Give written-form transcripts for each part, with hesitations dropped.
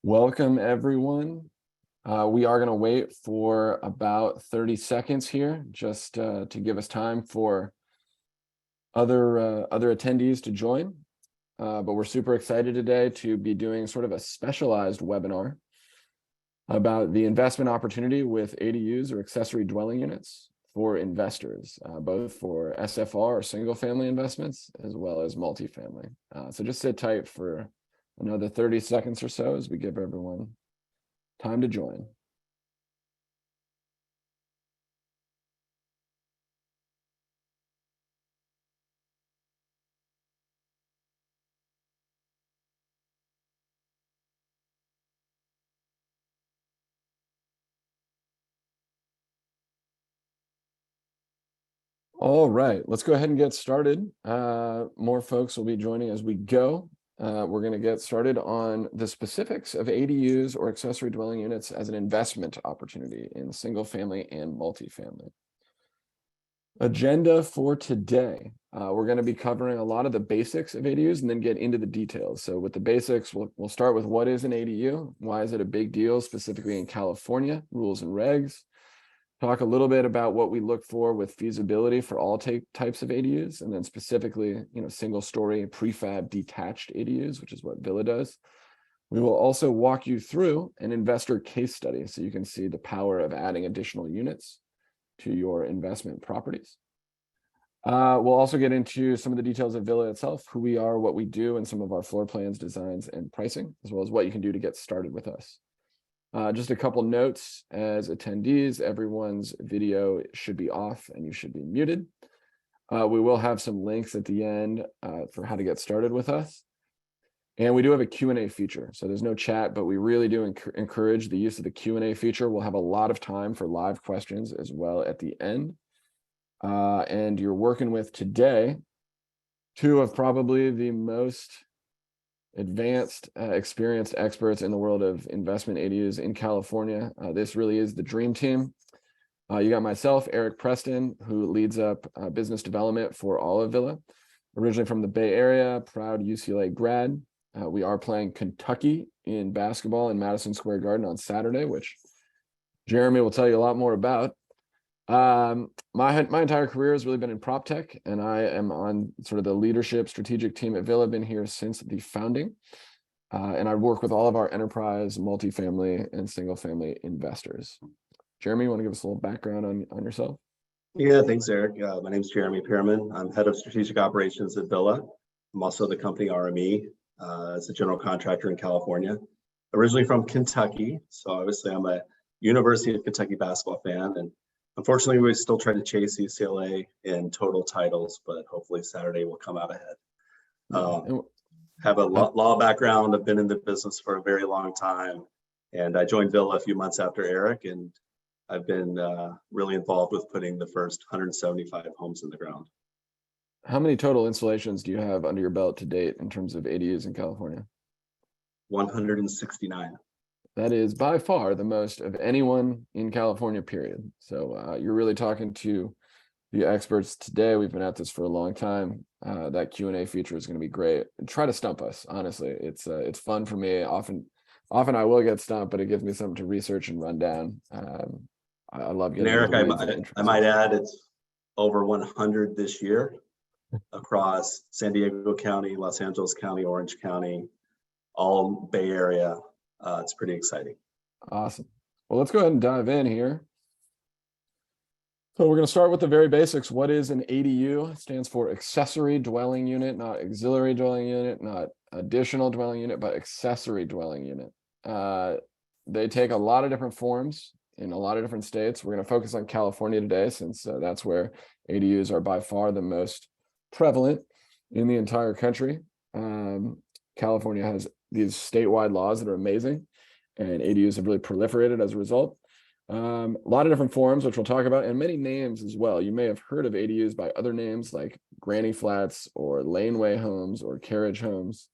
Welcome, everyone. We are going to wait for about 30 seconds here just to give us time for other attendees to join. But we're super excited today to be doing sort of a specialized webinar about the investment opportunity with ADUs or accessory dwelling units for investors, both for SFR or single family investments, as well as multifamily. So just sit tight for another 30 seconds or so as we give everyone time to join. All right, let's go ahead and get started. More folks will be joining as we go. We're going to get started on the specifics of ADUs or accessory dwelling units as an investment opportunity in single family and multifamily. Agenda for today. We're going to be covering a lot of the basics of ADUs and then get into the details. So with the basics, we'll start with what is an ADU? Why is it a big deal, specifically in California, rules and regs? Talk a little bit about what we look for with feasibility for all types of ADUs, and then specifically, single story prefab detached ADUs, which is what Villa does. We will also walk you through an investor case study so you can see the power of adding additional units to your investment properties. We'll also get into some of the details of Villa itself, who we are, what we do, and some of our floor plans, designs, and pricing, as well as what you can do to get started with us. Just a couple notes as attendees, everyone's video should be off and you should be muted. We will have some links at the end for how to get started with us. And we do have a Q&A feature. So there's no chat, but we really do encourage the use of the Q&A feature. We'll have a lot of time for live questions as well at the end. And you're working with today two of probably the most advanced, experienced experts in the world of investment ADUs in California. This really is the dream team. You got myself, Eric Preston, who leads up business development for all of Villa. Originally from the Bay Area, proud UCLA grad. We are playing Kentucky in basketball in Madison Square Garden on Saturday, which Jeremy will tell you a lot more about. My entire career has really been in prop tech, and I am on sort of the leadership strategic team at Villa. I've been here since the founding, and I work with all of our enterprise, multifamily, and single family investors. Jeremy, you want to give us a little background on yourself? Yeah, thanks, Eric. My name is Jeremy Pearman. I'm head of strategic operations at Villa. I'm also the company RME as a general contractor in California. Originally from Kentucky, so obviously I'm a University of Kentucky basketball fan, and unfortunately, we still try to chase UCLA in total titles, but hopefully Saturday will come out ahead. Have a law background. I've been in the business for a very long time, and I joined Villa a few months after Eric, and I've been really involved with putting the first 175 homes in the ground. How many total installations do you have under your belt to date in terms of ADUs in California? 169. That is by far the most of anyone in California, period. So you're really talking to the experts today. We've been at this for a long time. That Q&A feature is going to be great. And try to stump us, honestly. It's fun for me. Often I will get stumped, but it gives me something to research and run down. I love getting Eric, I might add it's over 100 this year across San Diego County, Los Angeles County, Orange County, all Bay Area. It's pretty exciting. Awesome. Well, let's go ahead and dive in here. So we're going to start with the very basics. What is an ADU? It stands for accessory dwelling unit, not auxiliary dwelling unit, not additional dwelling unit, but accessory dwelling unit. They take a lot of different forms in a lot of different states. We're going to focus on California today, since that's where ADUs are by far the most prevalent in the entire country. California has these statewide laws that are amazing, and ADUs have really proliferated as a result. A lot of different forms, which we'll talk about, and many names as well. You may have heard of ADUs by other names like granny flats or laneway homes or carriage homes.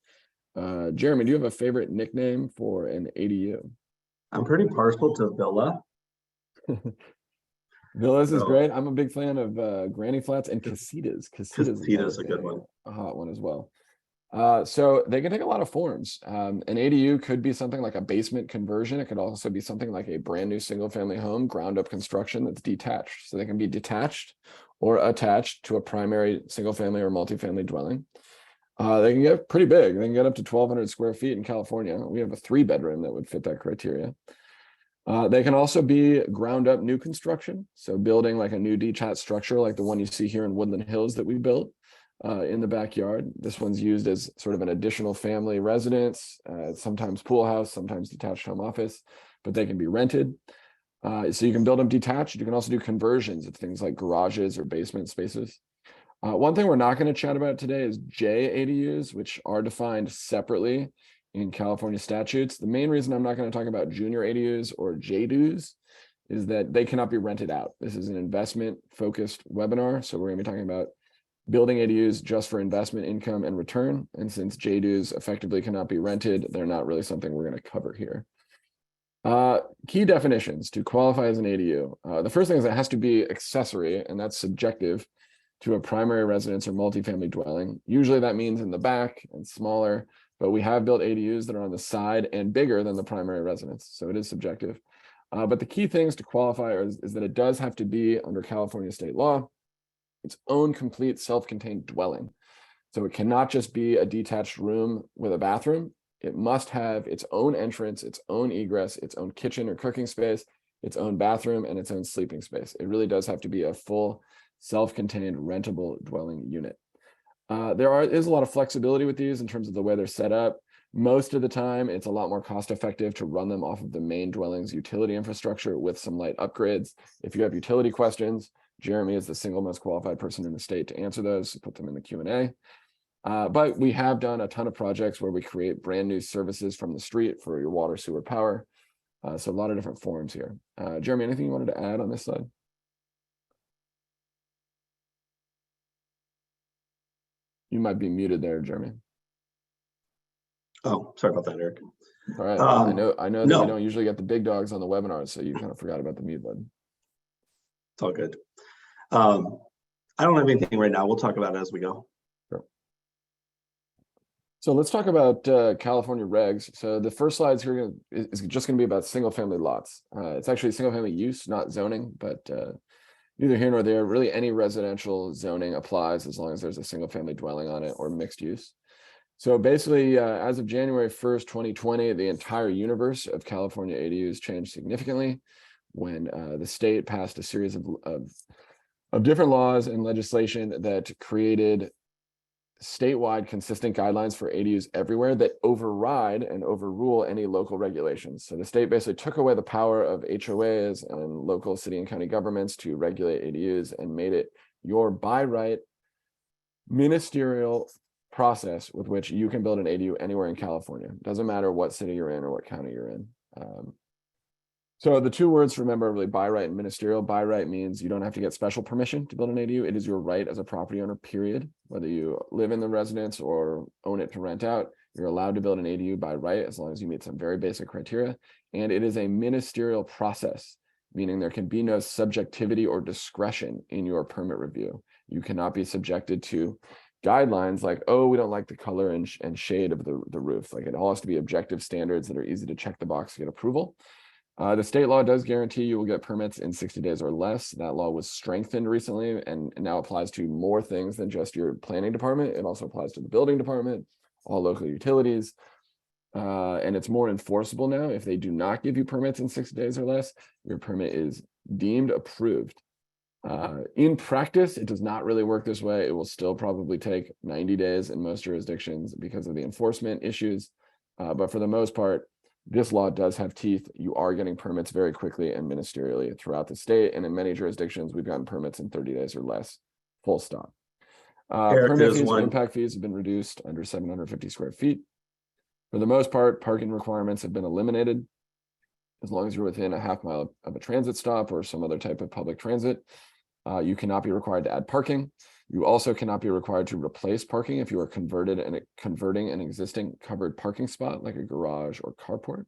Jeremy, do you have a favorite nickname for an ADU? I'm pretty partial to Villa. Villas is great. I'm a big fan of granny flats and casitas. Casitas is a good one. A hot one as well. So they can take a lot of forms. An ADU could be something like a basement conversion. It could also be something like a brand new single family home, ground up construction that's detached. So they can be detached or attached to a primary single family or multifamily dwelling. They can get pretty big. They can get up to 1,200 square feet in California. We have a 3-bedroom that would fit that criteria. They can also be ground up new construction. So building like a new detached structure like the one you see here in Woodland Hills that we built in the backyard. This one's used as sort of an additional family residence, sometimes pool house, sometimes detached home office, but they can be rented. So you can build them detached. You can also do conversions of things like garages or basement spaces. One thing we're not going to chat about today is JADUs, which are defined separately in California statutes. The main reason I'm not going to talk about junior ADUs or JDUs is that they cannot be rented out. This is an investment focused webinar. So we're going to be talking about building ADUs just for investment income and return. And since JDUs effectively cannot be rented, they're not really something we're going to cover here. Key definitions to qualify as an ADU. The first thing is it has to be accessory, and that's subjective to a primary residence or multifamily dwelling. Usually that means in the back and smaller, but we have built ADUs that are on the side and bigger than the primary residence. So it is subjective. But the key things to qualify is that it does have to be under California state law, its own complete self-contained dwelling. So it cannot just be a detached room with a bathroom. It must have its own entrance, its own egress, its own kitchen or cooking space, its own bathroom, and its own sleeping space. It really does have to be a full self-contained rentable dwelling unit. There is a lot of flexibility with these in terms of the way they're set up. Most of the time, it's a lot more cost effective to run them off of the main dwelling's utility infrastructure with some light upgrades. If you have utility questions, Jeremy is the single most qualified person in the state to answer those, so put them in the Q&A. But we have done a ton of projects where we create brand new services from the street for your water, sewer, power. So a lot of different forms here. Jeremy, anything you wanted to add on this slide? You might be muted there, Jeremy. Oh, sorry about that, Eric. All right. I know that no. we don't usually get the big dogs on the webinar, so you kind of forgot about the mute button. It's all good. I don't have anything right now. We'll talk about it as we go. Sure. So let's talk about California regs. So the first slide here is just going to be about single family lots. It's actually single family use, not zoning, but neither here nor there. Really, any residential zoning applies as long as there's a single family dwelling on it or mixed use. So basically, as of January 1st, 2020, the entire universe of California ADUs changed significantly when the state passed a series of different laws and legislation that created statewide consistent guidelines for ADUs everywhere that override and overrule any local regulations. So the state basically took away the power of HOAs and local city and county governments to regulate ADUs and made it your by right ministerial process with which you can build an ADU anywhere in California. Doesn't matter what city you're in or what county you're in. So the two words to remember are really by right and ministerial. By right means you don't have to get special permission to build an ADU. It is your right as a property owner, period. Whether you live in the residence or own it to rent out, you're allowed to build an ADU by right as long as you meet some very basic criteria. And it is a ministerial process, meaning there can be no subjectivity or discretion in your permit review. You cannot be subjected to guidelines like, oh, we don't like the color and shade of the roof. Like it all has to be objective standards that are easy to check the box to get approval. The state law does guarantee you will get permits in 60 days or less. That law was strengthened recently and now applies to more things than just your planning department. It also applies to the building department, all local utilities. And it's more enforceable now. If they do not give you permits in 60 days or less, your permit is deemed approved. In practice, it does not really work this way. It will still probably take 90 days in most jurisdictions because of the enforcement issues. But for the most part, this law does have teeth. You are getting permits very quickly and ministerially throughout the state. And in many jurisdictions, we've gotten permits in 30 days or less, full stop. Permit fees and impact fees have been reduced under 750 square feet. For the most part, parking requirements have been eliminated. As long as you're within a half mile of a transit stop or some other type of public transit, you cannot be required to add parking. You also cannot be required to replace parking if you are converting an existing covered parking spot like a garage or carport.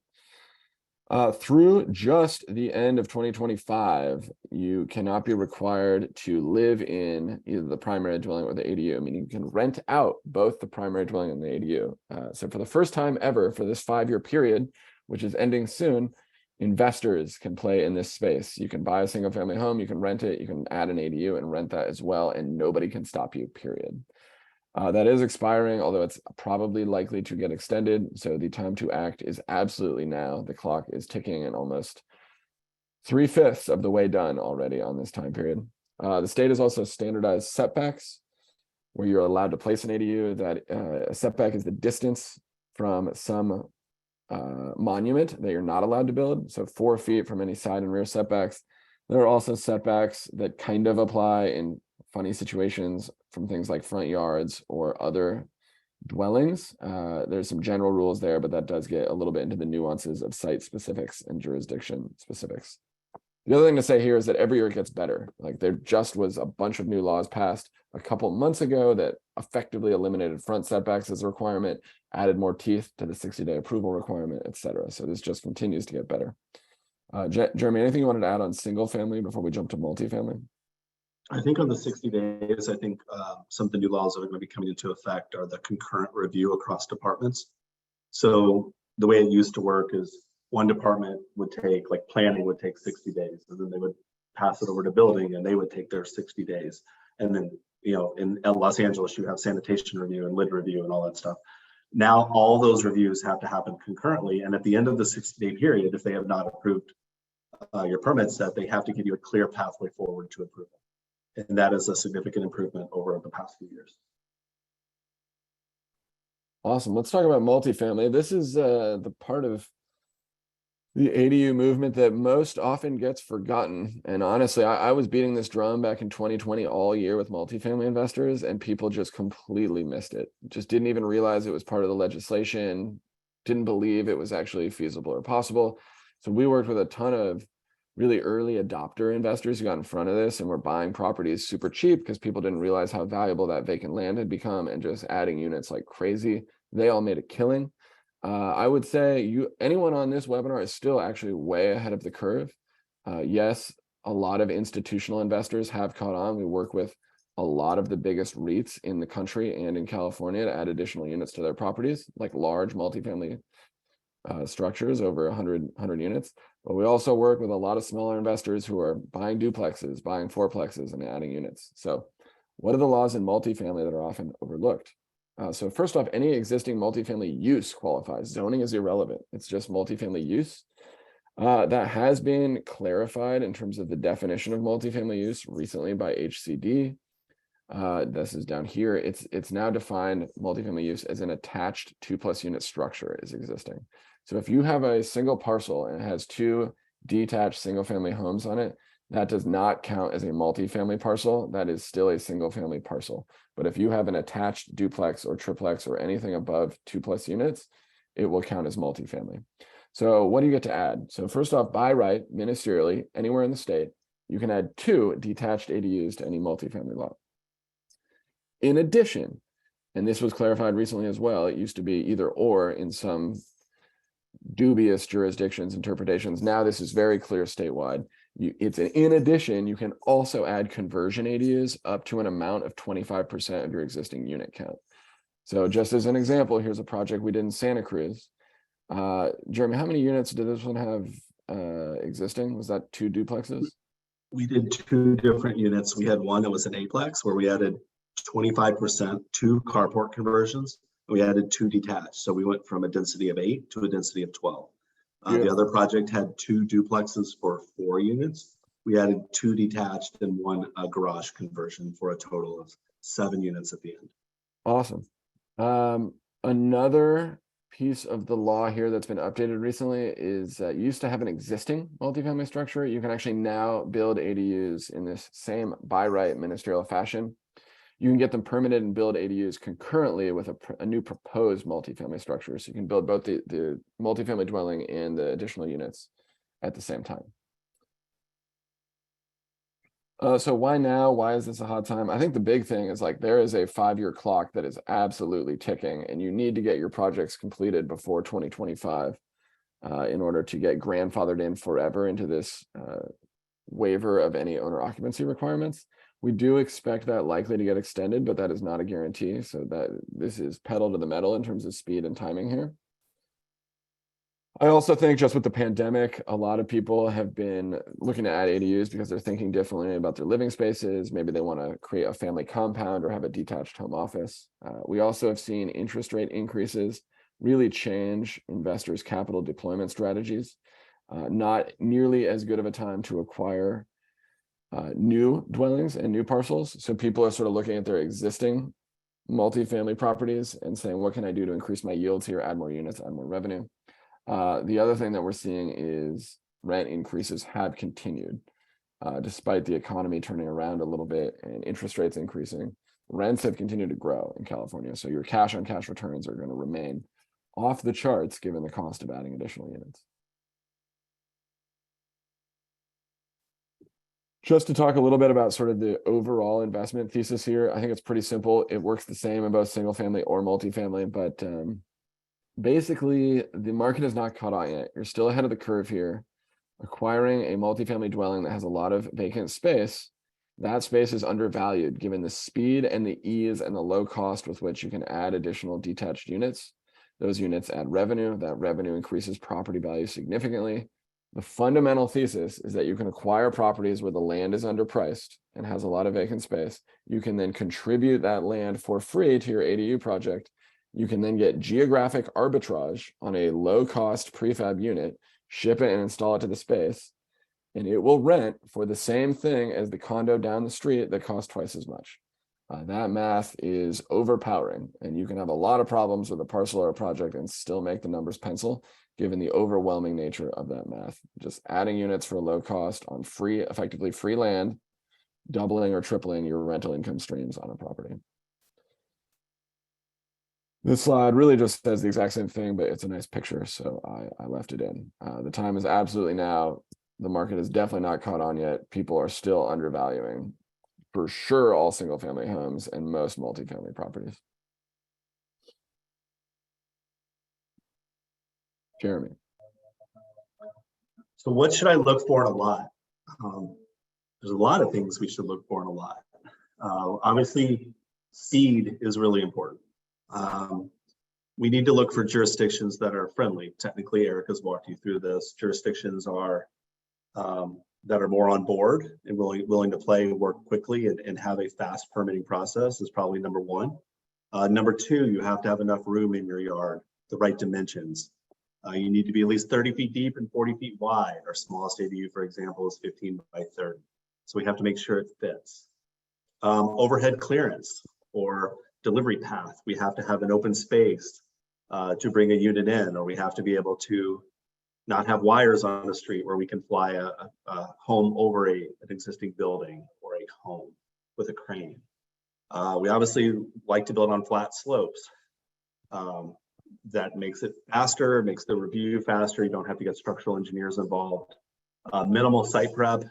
Through just the end of 2025, you cannot be required to live in either the primary dwelling or the ADU. I mean, you can rent out both the primary dwelling and the ADU. So for the first time ever for this 5-year period, which is ending soon, investors can play in this space. You can buy a single family home, you can rent it, you can add an ADU and rent that as well, and nobody can stop you, period. That is expiring, although it's probably likely to get extended. So the time to act is absolutely now. The clock is ticking and almost 3/5 of the way done already on this time period. The state has also standardized setbacks where you're allowed to place an ADU. That a setback is the distance from some monument that you're not allowed to build. So 4 feet from any side and rear setbacks. There are also setbacks that kind of apply in funny situations from things like front yards or other dwellings. There's some general rules there, but that does get a little bit into the nuances of site specifics and jurisdiction specifics. The other thing to say here is that every year it gets better. Like there just was a bunch of new laws passed a couple months ago that effectively eliminated front setbacks as a requirement, added more teeth to the 60-day approval requirement, et cetera. So this just continues to get better. Jeremy, anything you wanted to add on single family before we jump to multifamily? I think on the 60 days, I think some of the new laws that are going to be coming into effect are the concurrent review across departments. So the way it used to work is one department would take, like planning would take 60 days, and then they would pass it over to building and they would take their 60 days. And then, in Los Angeles, you have sanitation review and lid review and all that stuff. Now, all those reviews have to happen concurrently. And at the end of the 60-day period, if they have not approved your permit set, they have to give you a clear pathway forward to approval. And that is a significant improvement over the past few years. Awesome. Let's talk about multifamily. This is the part of the ADU movement that most often gets forgotten. And honestly, I was beating this drum back in 2020 all year with multifamily investors, and people just completely missed it. Just didn't even realize it was part of the legislation, didn't believe it was actually feasible or possible. So we worked with a ton of really early adopter investors who got in front of this and were buying properties super cheap because people didn't realize how valuable that vacant land had become and just adding units like crazy. They all made a killing. I would say anyone on this webinar is still actually way ahead of the curve. Yes, a lot of institutional investors have caught on. We work with a lot of the biggest REITs in the country and in California to add additional units to their properties, like large multifamily structures over 100 units. But we also work with a lot of smaller investors who are buying duplexes, buying fourplexes, and adding units. So what are the laws in multifamily that are often overlooked? So first off, any existing multifamily use qualifies. Zoning is irrelevant. It's just multifamily use. That has been clarified in terms of the definition of multifamily use recently by HCD. This is down here. It's now defined multifamily use as an attached 2+ unit structure is existing. So if you have a single parcel and it has 2 detached single family homes on it, that does not count as a multifamily parcel. That is still a single family parcel. But if you have an attached duplex or triplex or anything above 2+ units, it will count as multifamily. So what do you get to add? So first off, by right, ministerially, anywhere in the state, you can add 2 detached ADUs to any multifamily lot. In addition, and this was clarified recently as well, it used to be either or in some dubious jurisdictions, interpretations. Now this is very clear statewide. In addition, you can also add conversion ADUs up to an amount of 25% of your existing unit count. So just as an example, here's a project we did in Santa Cruz. Jeremy, how many units did this one have existing? Was that 2 duplexes? We did 2 different units. We had one that was an 8plex where we added 25%, 2 carport conversions. We added 2 detached. So we went from a density of 8 to a density of 12. The other project had 2 duplexes for 4 units. We added 2 detached and 1 garage conversion for a total of 7 units at the end. Awesome. Another piece of the law here that's been updated recently is you used to have an existing multifamily structure. You can actually now build ADUs in this same by right ministerial fashion. You can get them permitted and build ADUs concurrently with a new proposed multifamily structure. So you can build both the multifamily dwelling and the additional units at the same time. So why now? Why is this a hot time? I think the big thing is like there is a 5-year clock that is absolutely ticking, and you need to get your projects completed before 2025. in order to get grandfathered in forever into this waiver of any owner occupancy requirements. We do expect that likely to get extended, but that is not a guarantee. So that this is pedal to the metal in terms of speed and timing here. I also think just with the pandemic, a lot of people have been looking to add ADUs because they're thinking differently about their living spaces. Maybe they want to create a family compound or have a detached home office. We also have seen interest rate increases really change investors' capital deployment strategies. Not nearly as good of a time to acquire new dwellings and new parcels. So people are sort of looking at their existing multifamily properties and saying, what can I do to increase my yields here, add more units, add more revenue? The other thing that we're seeing is rent increases have continued. Despite the economy turning around a little bit and interest rates increasing, rents have continued to grow in California. So your cash on cash returns are going to remain off the charts given the cost of adding additional units. Just to talk a little bit about sort of the overall investment thesis here, I think it's pretty simple. It works the same in both single family or multifamily, but basically the market has not caught on yet. You're still ahead of the curve here. Acquiring a multifamily dwelling that has a lot of vacant space, that space is undervalued given the speed and the ease and the low cost with which you can add additional detached units. Those units add revenue. That revenue increases property value significantly. The fundamental thesis is that you can acquire properties where the land is underpriced and has a lot of vacant space. You can then contribute that land for free to your ADU project. You can then get geographic arbitrage on a low-cost prefab unit, ship it and install it to the space, and it will rent for the same thing as the condo down the street that costs twice as much. That math is overpowering, and you can have a lot of problems with a parcel or a project and still make the numbers pencil, given the overwhelming nature of that math. Just adding units for low cost on free, effectively free land, doubling or tripling your rental income streams on a property. This slide really just says the exact same thing, but it's a nice picture, so I left it in. The time is absolutely now. The market is definitely not caught on yet. People are still undervaluing, for sure, all single family homes and most multifamily properties. Jeremy. So what should I look for in a lot? There's a lot of things we should look for in a lot. Obviously, seed is really important. We need to look for jurisdictions that are friendly. Technically, Eric has walked you through this. Jurisdictions are that are more on board and willing to play and work quickly and have a fast permitting process is probably number one. Number two, you have to have enough room in your yard, the right dimensions. You need to be at least 30 feet deep and 40 feet wide. Our smallest ADU, for example, is 15 by 30. So we have to make sure it fits. Overhead clearance or delivery path. We have to have an open space to bring a unit in, or we have to be able to not have wires on the street where we can fly a home over an existing building or a home with a crane. We obviously like to build on flat slopes. That makes it faster, makes the review faster. You don't have to get structural engineers involved. Minimal site prep.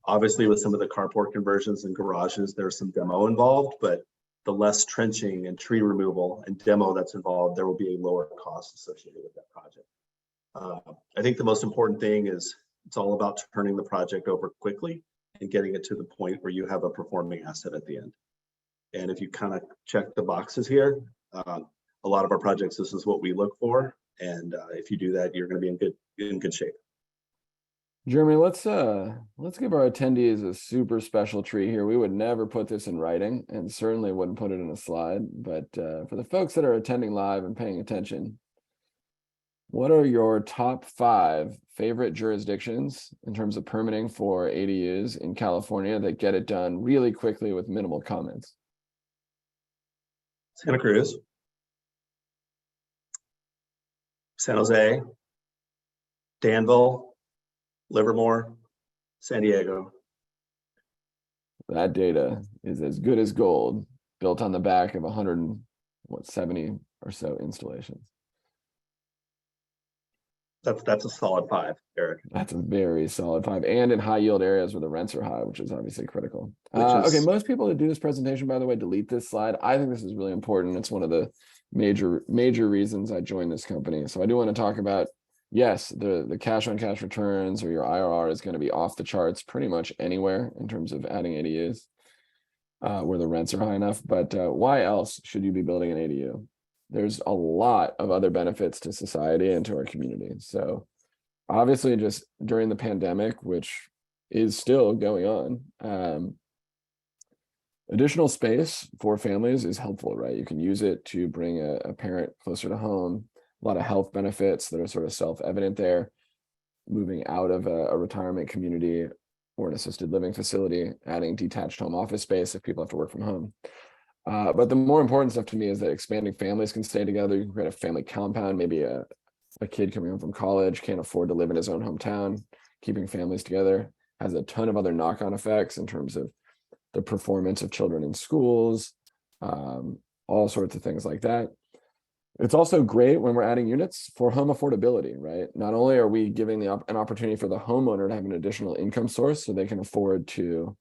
Obviously, with some of the carport conversions and garages, there's some demo involved, but the less trenching and tree removal and demo that's involved, there will be a lower cost associated with that project. I think the most important thing is it's all about turning the project over quickly and getting it to the point where you have a performing asset at the end. And if you kind of check the boxes here, a lot of our projects, this is what we look for. And if you do that, you're going to be in good shape. Jeremy, let's give our attendees a super special treat here. We would never put this in writing and certainly wouldn't put it in a slide. But for the folks that are attending live and paying attention, what are your top 5 favorite jurisdictions in terms of permitting for ADUs in California that get it done really quickly with minimal comments? Santa Cruz, San Jose, Danville, Livermore, San Diego. That data is as good as gold, built on the back of 170 or so installations. That's a solid 5, Eric. That's a very solid 5, and in high yield areas where the rents are high, which is obviously critical. Okay, most people that do this presentation, by the way, delete this slide. I think this is really important. It's one of the major reasons I joined this company. So I do want to talk about yes, the cash on cash returns or your IRR is going to be off the charts pretty much anywhere in terms of adding ADUs where the rents are high enough. But why else should you be building an ADU? There's a lot of other benefits to society and to our community. So obviously, just during the pandemic, which is still going on, additional space for families is helpful, right? You can use it to bring a parent closer to home. A lot of health benefits that are sort of self-evident there. Moving out of a retirement community or an assisted living facility, adding detached home office space if people have to work from home. But the more important stuff to me is that expanding families can stay together. You can create a family compound, maybe a kid coming home from college can't afford to live in his own hometown. Keeping families together has a ton of other knock-on effects in terms of the performance of children in schools, all sorts of things like that. It's also great when we're adding units for home affordability, right? Not only are we giving an opportunity for the homeowner to have an additional income source so they can afford to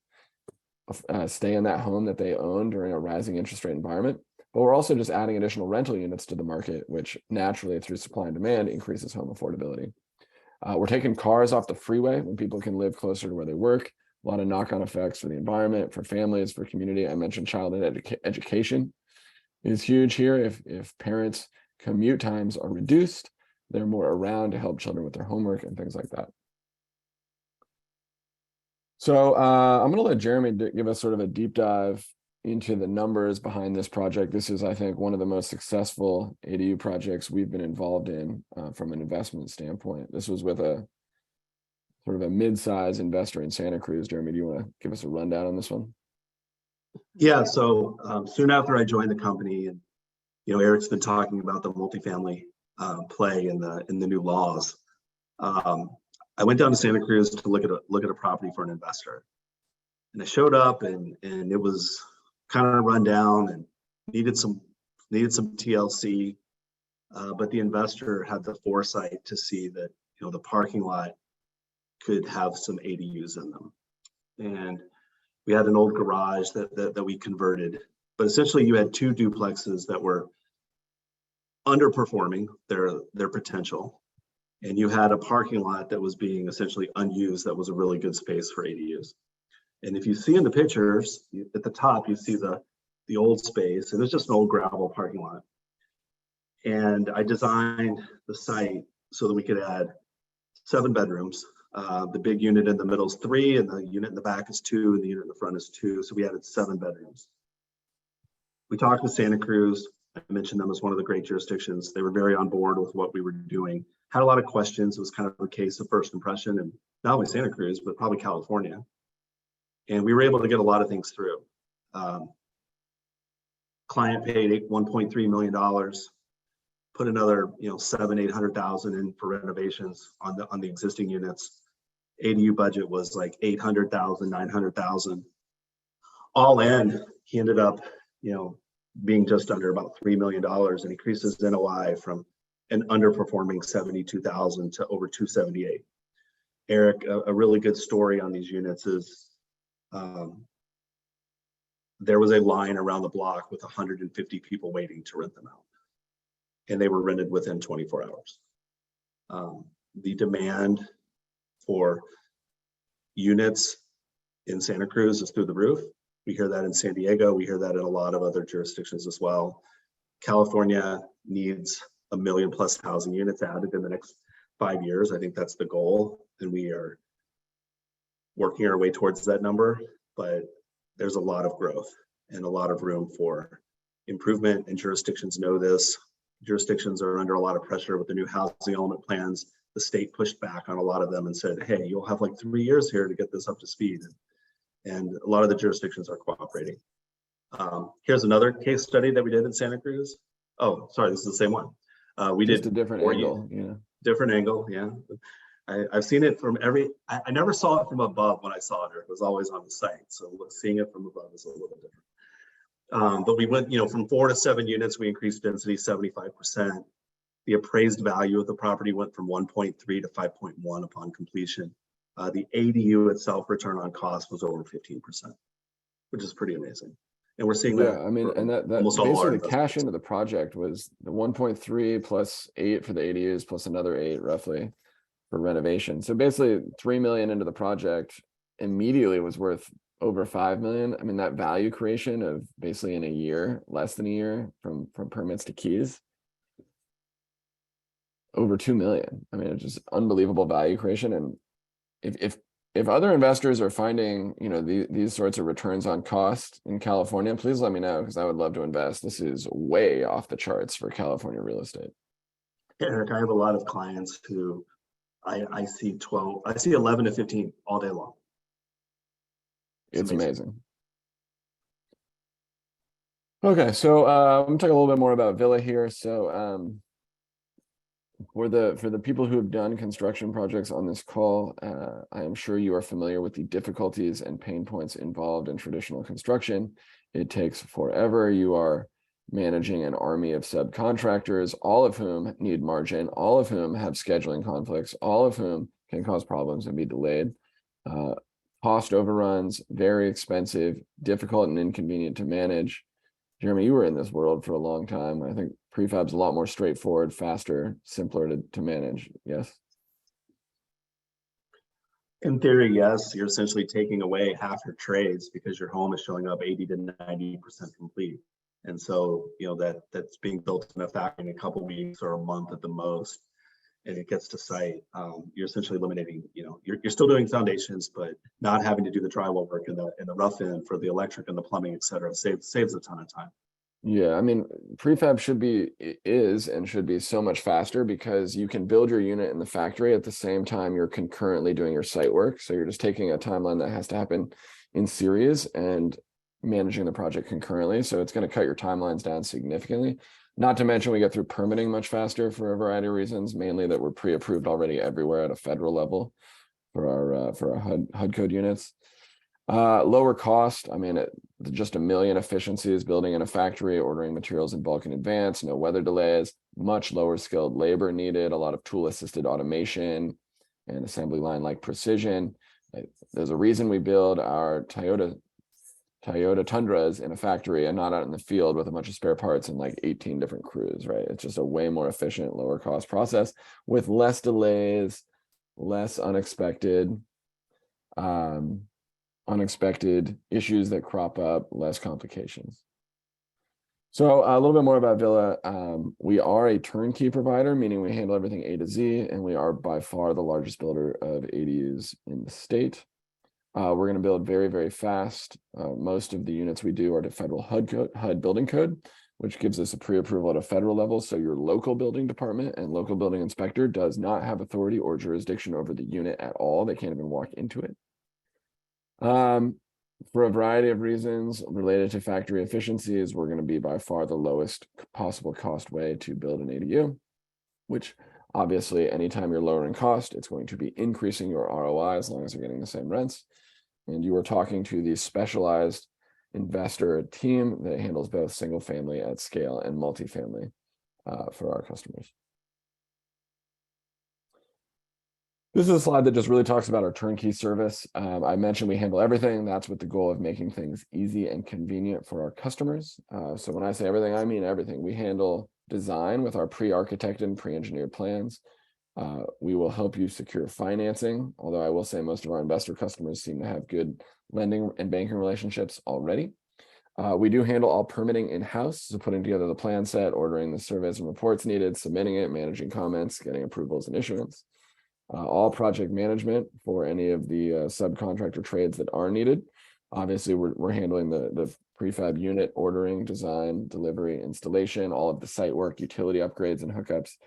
stay in that home that they own during a rising interest rate environment, but we're also just adding additional rental units to the market, which naturally through supply and demand increases home affordability. We're taking cars off the freeway when people can live closer to where they work. A lot of knock-on effects for the environment, for families, for community. I mentioned child education is huge here. If parents' commute times are reduced, they're more around to help children with their homework and things like that. So I'm going to let Jeremy give us sort of a deep dive into the numbers behind this project. This is, I think, one of the most successful ADU projects we've been involved in from an investment standpoint. This was with a sort of a mid-size investor in Santa Cruz. Jeremy, do you want to give us a rundown on this one? Yeah, so soon after I joined the company, and Eric's been talking about the multifamily play in the new laws. I went down to Santa Cruz to look at a property for an investor, and I showed up and it was kind of run down and needed some TLC, but the investor had the foresight to see that the parking lot could have some ADUs in them, and we had an old garage that we converted, but essentially you had two duplexes that were underperforming their potential, and you had a parking lot that was being essentially unused that was a really good space for ADUs. And if you see in the pictures at the top, you see the old space, and it's just an old gravel parking lot. And I designed the site so that we could add 7 bedrooms. The big unit in the middle is 3, and the unit in the back is 2, and the unit in the front is 2. So we added 7 bedrooms. We talked with Santa Cruz. I mentioned them as one of the great jurisdictions. They were very on board with what we were doing. Had a lot of questions. It was kind of a case of first impression, and not only Santa Cruz, but probably California. And we were able to get a lot of things through. Client paid $1.3 million. Put another, $700,000-800,000 in for renovations on the existing units. ADU budget was like $800,000, $900,000. All in, he ended up, being just under about $3 million, and increases NOI from an underperforming 72,000 to over 278. Eric, a really good story on these units is there was a line around the block with 150 people waiting to rent them out, and they were rented within 24 hours. The demand for units in Santa Cruz is through the roof. We hear that in San Diego. We hear that in a lot of other jurisdictions as well. California needs 1 million+ housing units added in the next 5 years. I think that's the goal, and we are working our way towards that number, but there's a lot of growth and a lot of room for improvement, and jurisdictions know this. Jurisdictions are under a lot of pressure with the new housing element plans. The state pushed back on a lot of them and said, hey, you'll have like 3 years here to get this up to speed. And a lot of the jurisdictions are cooperating. Here's another case study that we did in Santa Cruz. Oh, sorry, this is the same one. We Just did a different angle, different angle, yeah. I've seen it from I never saw it from above when I saw it. It was always on the site. So seeing it from above is a little different. But we went, from 4 to 7 units, we increased density 75%. The appraised value of the property went from 1.3 to 5.1 upon completion. The ADU itself, return on cost, was over 15%, which is pretty amazing. And we're seeing that. Yeah, I mean, for and that almost all our basically the cash investments. into the project was the 1.3 plus 8 for the ADUs plus another 8 roughly for renovation. So basically 3 million into the project immediately was worth over 5 million. I mean, that value creation of basically in a year, less than a year from permits to keys, over 2 million. I mean, it's just unbelievable value creation. And if other investors are finding, you know, these sorts of returns on cost in California, please let me know, because I would love to invest. This is way off the charts for California real estate. Eric, I have a lot of clients who I see 11 to 15 all day long. It's amazing. Okay, so I'm gonna talk a little bit more about Villa here. So for the people who have done construction projects on this call, I am sure you are familiar with the difficulties and pain points involved in traditional construction. It takes forever. You are managing an army of subcontractors, all of whom need margin, all of whom have scheduling conflicts, all of whom can cause problems and be delayed. Cost overruns, very expensive, difficult and inconvenient to manage. Jeremy, you were in this world for a long time. I think prefab's a lot more straightforward, faster, simpler to manage. Yes. In theory, yes, you're essentially taking away half your trades because your home is showing up 80 to 90% complete. And so, you know, that's being built in a factory in a couple of weeks or a month at the most. And it gets to site, you're essentially eliminating, you know, you're still doing foundations, but not having to do the drywall work and the rough end for the electric and the plumbing, et cetera, saves a ton of time. Yeah, I mean, prefab should be so much faster because you can build your unit in the factory at the same time you're concurrently doing your site work. So you're just taking a timeline that has to happen in series and managing the project concurrently. So it's going to cut your timelines down significantly. Not to mention we get through permitting much faster for a variety of reasons, mainly that we're pre-approved already everywhere at a federal level for our HUD code units. Lower cost. I mean, just a million efficiencies building in a factory, ordering materials in bulk in advance, no weather delays, much lower skilled labor needed, a lot of tool assisted automation and assembly line like precision. There's a reason we build our Toyota Tundras in a factory and not out in the field with a bunch of spare parts and like 18 different crews, right? It's just a way more efficient, lower cost process with less delays, less unexpected issues that crop up, less complications. So a little bit more about Villa. We are a turnkey provider, meaning we handle everything A to Z, and we are by far the largest builder of ADUs in the state. We're going to build very, very fast. Most of the units we do are to federal HUD building code, which gives us a pre-approval at a federal level. So your local building department and local building inspector does not have authority or jurisdiction over the unit at all. They can't even walk into it. For a variety of reasons related to factory efficiencies, we're going to be by far the lowest possible cost way to build an ADU, which obviously anytime you're lowering cost, it's going to be increasing your ROI as long as you're getting the same rents. And you are talking to the specialized investor team that handles both single family at scale and multifamily for our customers. This is a slide that just really talks about our turnkey service. I mentioned we handle everything. That's with the goal of making things easy and convenient for our customers. So when I say everything, I mean everything. We handle design with our pre-architected and pre-engineered plans. We will help you secure financing, although I will say most of our investor customers seem to have good lending and banking relationships already. We do handle all permitting in-house, so putting together the plan set, ordering the surveys and reports needed, submitting it, managing comments, getting approvals and issuance. All project management for any of the subcontractor trades that are needed. Obviously, we're handling the prefab unit ordering, design, delivery, installation, all of the site work, utility upgrades and hookups,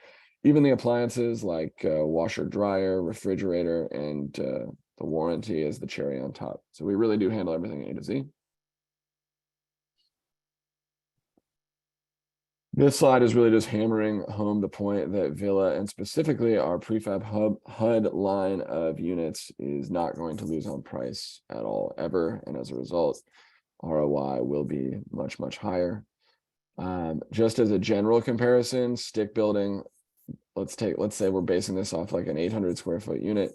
even the appliances like washer, dryer, refrigerator, and the warranty is the cherry on top. So we really do handle everything A to Z. This slide is really just hammering home the point that Villa and specifically our prefab HUD line of units is not going to lose on price at all, ever. And as a result, ROI will be much, much higher. Just as a general comparison, stick building, let's say we're basing this off like an 800 square foot unit.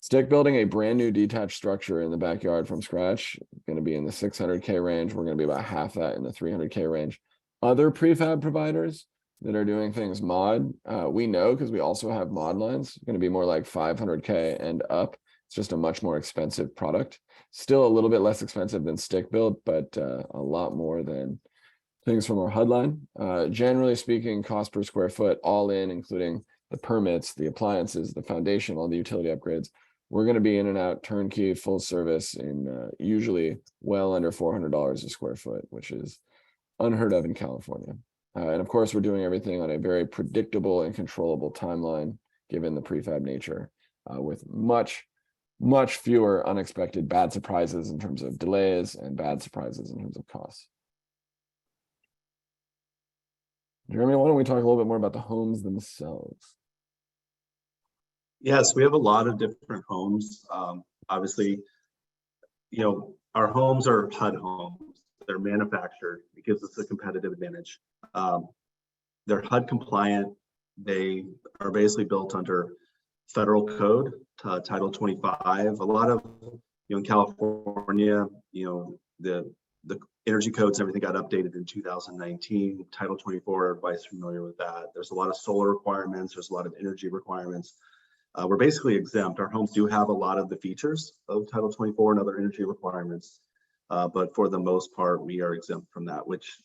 Stick building a brand new detached structure in the backyard from scratch, going to be in the 600K range. We're going to be about half that in the 300K range. Other prefab providers that are doing things mod, we know because we also have mod lines, going to be more like 500K and up. It's just a much more expensive product. Still a little bit less expensive than stick build, but a lot more than things from our HUD line. Generally speaking, cost per square foot, all in, including the permits, the appliances, the foundation, all the utility upgrades. We're going to be in and out turnkey, full service in usually well under $400 a square foot, which is unheard of in California. And of course, we're doing everything on a very predictable and controllable timeline, given the prefab nature, with much fewer unexpected bad surprises in terms of delays and bad surprises in terms of costs. Jeremy, why don't we talk a little bit more about the homes themselves? Yes, we have a lot of different homes. Obviously, our homes are HUD homes. They're manufactured. It gives us a competitive advantage. They're HUD compliant. They are basically built under federal code, Title 25. A lot of, in California, the energy codes, everything got updated in 2019. Title 24, everybody's familiar with that. There's a lot of solar requirements. There's a lot of energy requirements. We're basically exempt. Our homes do have a lot of the features of Title 24 and other energy requirements, but for the most part, we are exempt from that, which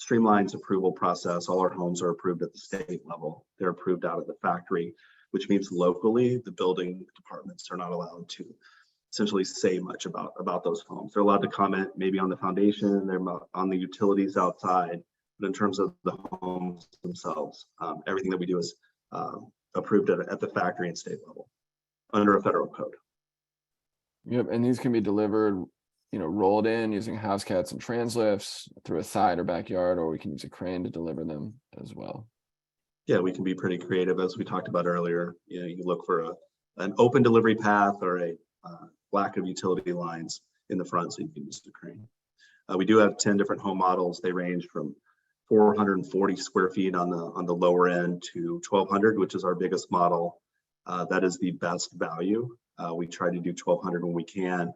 streamlines approval process. All our homes are approved at the state level. They're approved out of the factory, which means locally, the building departments are not allowed to essentially say much about those homes. They're allowed to comment maybe on the foundation, they're on the utilities outside, but in terms of the homes themselves, everything that we do is approved at the factory and state level under a federal code. Yep, and these can be delivered, rolled in using house cats and translifts through a side or backyard, or we can use a crane to deliver them as well. Yeah, we can be pretty creative, as we talked about earlier. You look for an open delivery path or a lack of utility lines in the front, so you can use the crane. We do have 10 different home models. They range from 440 square feet on the lower end to 1,200, which is our biggest model. That is the best value. We try to do 1,200 when we can.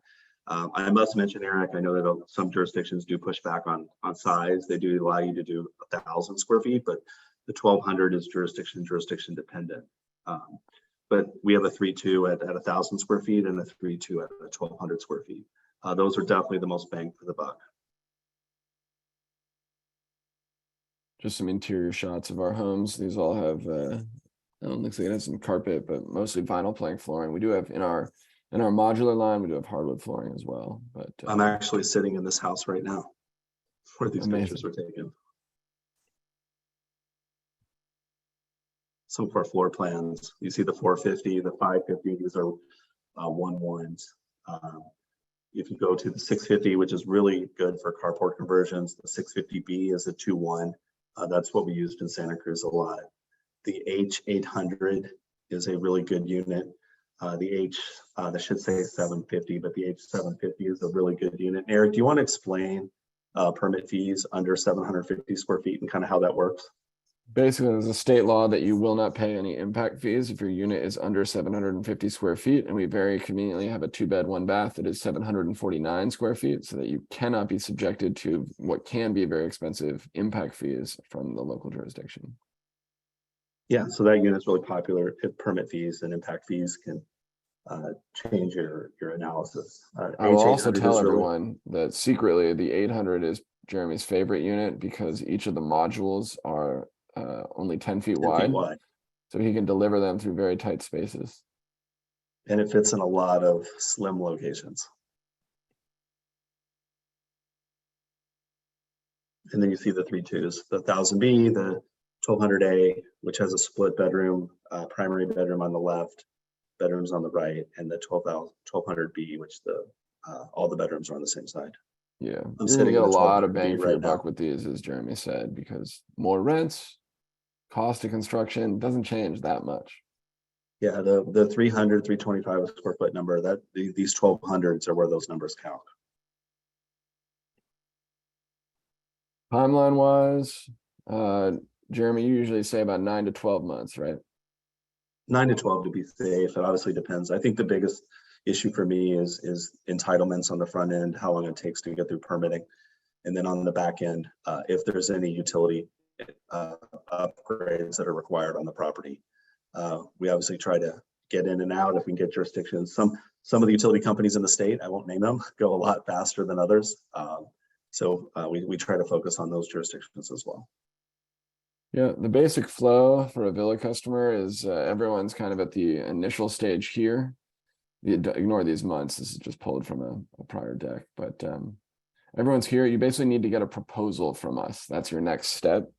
I must mention, Eric, I know that some jurisdictions do push back on size. They do allow you to do 1,000 square feet, but the 1,200 is jurisdiction dependent. But we have a 3.2 at 1,000 square feet and a 3.2 at 1,200 square feet. Those are definitely the most bang for the buck. Just some interior shots of our homes. These all have, it looks like it has some carpet, but mostly vinyl plank flooring. We do have in our modular line, we do have hardwood flooring as well. But I'm actually sitting in this house right now where these pictures were taken. Some of our floor plans, you see the 450, the 550, these are 1.1s. If you go to the 650, which is really good for carport conversions, the 650B is a 2.1. That's what we used in Santa Cruz a lot. The H800 is a really good unit. That should say 750, but the H750 is a really good unit. Eric, do you want to explain permit fees under 750 square feet and kind of how that works? Basically, there's a state law that you will not pay any impact fees if your unit is under 750 square feet. And we very conveniently have a 2-bed, 1-bath that is 749 square feet, so that you cannot be subjected to what can be very expensive impact fees from the local jurisdiction. Yeah, so that unit is really popular. If permit fees and impact fees can change your analysis. I will also tell everyone that secretly the 800 is Jeremy's favorite unit because each of the modules are only 10 feet wide, so he can deliver them through very tight spaces. And it fits in a lot of slim locations. And then you see the 3.2s, the 1,000B, the 1,200A, which has a split bedroom, primary bedroom on the left, bedrooms on the right, and the 1,200B, which all the bedrooms are on the same side. Yeah, you're gonna get a lot of bang for your buck with these, as Jeremy said, because more rents, cost of construction doesn't change that much. Yeah, the 300, 325 square foot number, that these 1,200s are where those numbers count. Timeline wise, Jeremy, you usually say about 9 to 12 months, right? 9 to 12 to be safe. It obviously depends. I think the biggest issue for me is entitlements on the front end, how long it takes to get through permitting. And then on the back end, if there's any utility upgrades that are required on the property. We obviously try to get in and out if we can get jurisdictions. Some of the utility companies in the state, I won't name them, go a lot faster than others. So we try to focus on those jurisdictions as well. Yeah, the basic flow for a villa customer is everyone's kind of at the initial stage here. Ignore these months. This is just pulled from a prior deck, but everyone's here. You basically need to get a proposal from us. That's your next step.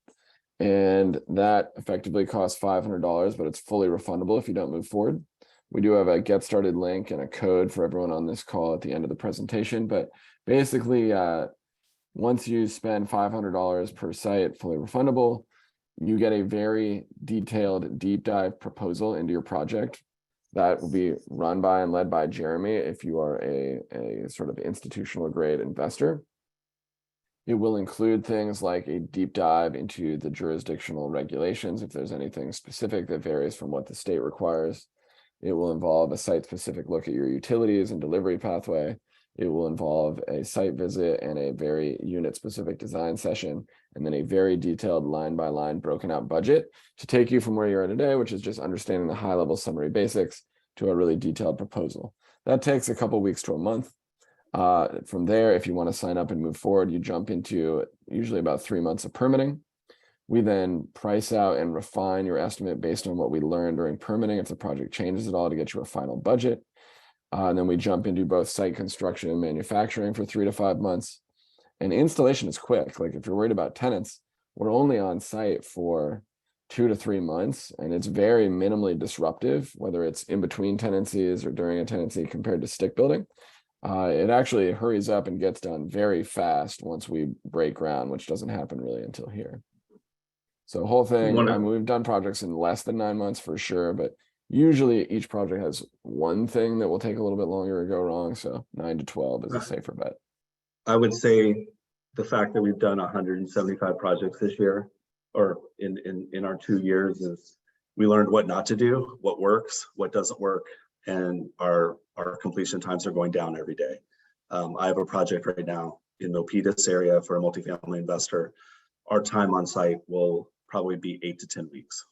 And that effectively costs $500, but it's fully refundable if you don't move forward. We do have a get started link and a code for everyone on this call at the end of the presentation, but basically once you spend $500 per site, fully refundable, you get a very detailed deep dive proposal into your project that will be run by and led by Jeremy if you are a sort of institutional grade investor. It will include things like a deep dive into the jurisdictional regulations, if there's anything specific that varies from what the state requires. It will involve a site-specific look at your utilities and delivery pathway. It will involve a site visit and a very unit-specific design session, and then a very detailed line-by-line broken out budget to take you from where you are today, which is just understanding the high-level summary basics, to a really detailed proposal. That takes a couple weeks to a month. From there, if you want to sign up and move forward, you jump into usually about 3 months of permitting. We then price out and refine your estimate based on what we learned during permitting, if the project changes at all, to get you a final budget. And then we jump into both site construction and manufacturing for 3 to 5 months. And installation is quick. Like if you're worried about tenants, we're only on site for 2 to 3 months, and it's very minimally disruptive, whether it's in between tenancies or during a tenancy compared to stick building. It actually hurries up and gets done very fast once we break ground, which doesn't happen really until here. So the whole thing, I mean, we've done projects in less than 9 months for sure, but usually each project has one thing that will take a little bit longer to go wrong. So 9 to 12 is a safer bet. I would say the fact that we've done 175 projects this year, or in our 2 years, is we learned what not to do, what works, what doesn't work, and our completion times are going down every day. I have a project right now in Milpitas area for a multifamily investor. Our time on site will probably be 8 to 10 weeks.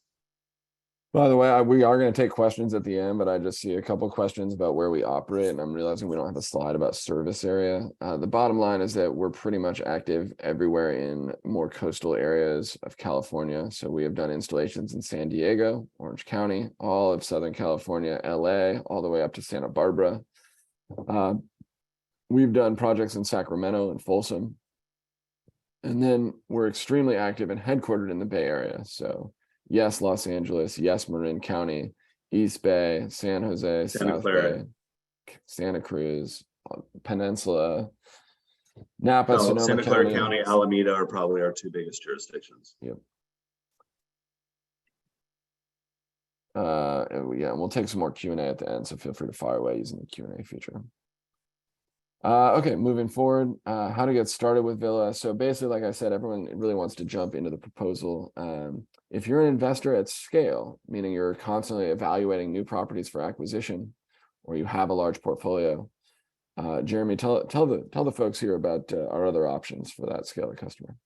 By the way, we are going to take questions at the end, but I just see a couple questions about where we operate, and I'm realizing we don't have a slide about service area. The bottom line is that we're pretty much active everywhere in more coastal areas of California. So we have done installations in San Diego, Orange County, all of Southern California, LA, all the way up to Santa Barbara. We've done projects in Sacramento and Folsom. And then we're extremely active and headquartered in the Bay Area. So yes, Los Angeles, yes, Marin County, East Bay, San Jose, South Bay, Santa Cruz, Peninsula, Napa, Sonoma Santa Clara County, Alameda are probably our 2 biggest jurisdictions. Yep. Yeah, and we'll take some more Q&A at the end, so feel free to fire away using the Q&A feature. Okay, moving forward, how to get started with Villa. So basically, like I said, everyone really wants to jump into the proposal. If you're an investor at scale, meaning you're constantly evaluating new properties for acquisition, or you have a large portfolio, Jeremy, tell the folks here about our other options for that scale of customer.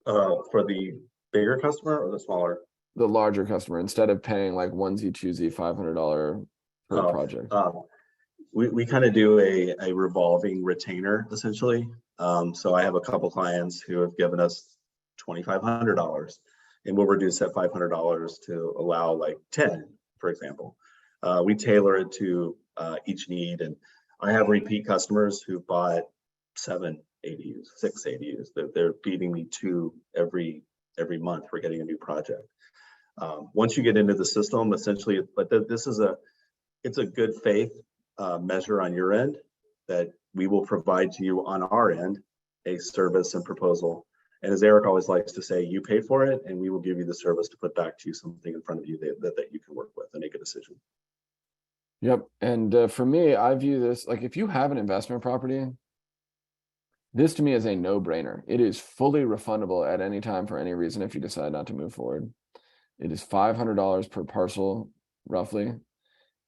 For the bigger customer or the smaller? The larger customer, instead of paying like onesie, twosie, $500 per project. We kind of do a revolving retainer, essentially. So I have a couple clients who have given us $2,500, and we'll reduce that $500 to allow like 10, for example. We tailor it to each need, and I have repeat customers who bought 7 ADUs, 6 ADUs. They're feeding me 2 every month. We're getting a new project. Once you get into the system, essentially, but this is it's a good faith measure on your end that we will provide to you on our end a service and proposal. And as Eric always likes to say, you pay for it, and we will give you the service to put back to you something in front of you that you can work with and make a decision. Yep. And for me, I view this like if you have an investment property, this to me is a no-brainer. It is fully refundable at any time for any reason if you decide not to move forward. It is $500 per parcel, roughly.